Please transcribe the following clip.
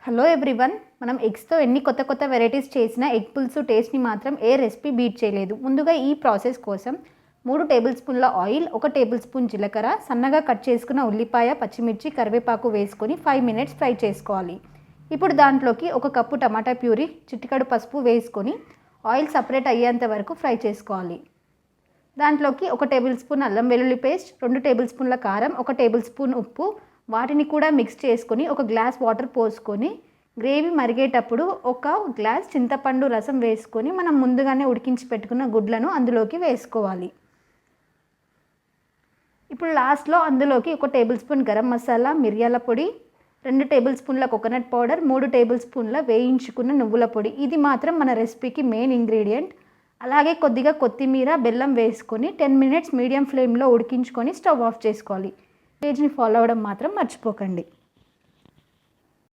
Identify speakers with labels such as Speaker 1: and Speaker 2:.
Speaker 1: Hello everyone, మనం ఎగ్స్తో ఎన్ని కొత్త వెరైటీస్ చేసినా ఎగ్ పులుసు టేస్ట్ని మాత్రం ఏ రెసిపీ బీట్ చేయలేదు. ముందుగా ఈ ప్రాసెస్ కోసం 3 టేబుల్ స్పూన్ల ఆయిల్, 1 టేబుల్ స్పూన్ జీలకర్ర, సన్నగా కట్ చేసుకున్న ఉల్లిపాయ, పచ్చిమిర్చి, కరివేపాకు వేసుకొని 5 మినిట్స్ ఫ్రై చేసుకోవాలి. ఇప్పుడు దాంట్లోకి 1 కప్పు టమాటా ప్యూరీ, చిటికెడు పసుపు వేసుకొని ఆయిల్ సపరేట్ అయ్యేంత వరకు ఫ్రై చేసుకోవాలి. దాంట్లోకి 1 టేబుల్ స్పూన్ అల్లం వెల్లుల్లి పేస్ట్, 2 టేబుల్ స్పూన్ల కారం, 1 టేబుల్ స్పూన్ ఉప్పు, వాటిని కూడా మిక్స్ చేసుకొని 1 గ్లాస్ వాటర్ పోసుకొని గ్రేవీ మరిగేటప్పుడు 1 గ్లాస్ చింతపండు రసం వేసుకొని మనం ముందుగానే ఉడికించి పెట్టుకున్న గుడ్లను అందులోకి వేసుకోవాలి. ఇప్పుడు లాస్ట్లో అందులోకి 1 టేబుల్ స్పూన్ గరం మసాలా, మిరియాల పొడి, 2 టేబుల్ స్పూన్ల కోకోనట్ పౌడర్, 3 టేబుల్ స్పూన్ల వేయించుకున్న నువ్వుల పొడి, ఇది మాత్రం మన రెసిపీకి మెయిన్ ఇంగ్రీడియంట్. అలాగే కొద్దిగా కొత్తిమీర, బెల్లం వేసుకొని 10 మినిట్స్ మీడియం ఫ్లేమ్లో ఉడికించుకొని స్టవ్ ఆఫ్ చేసుకోవాలి. పేజ్ని ఫాలో అవ్వడం మాత్రం మర్చిపోకండి.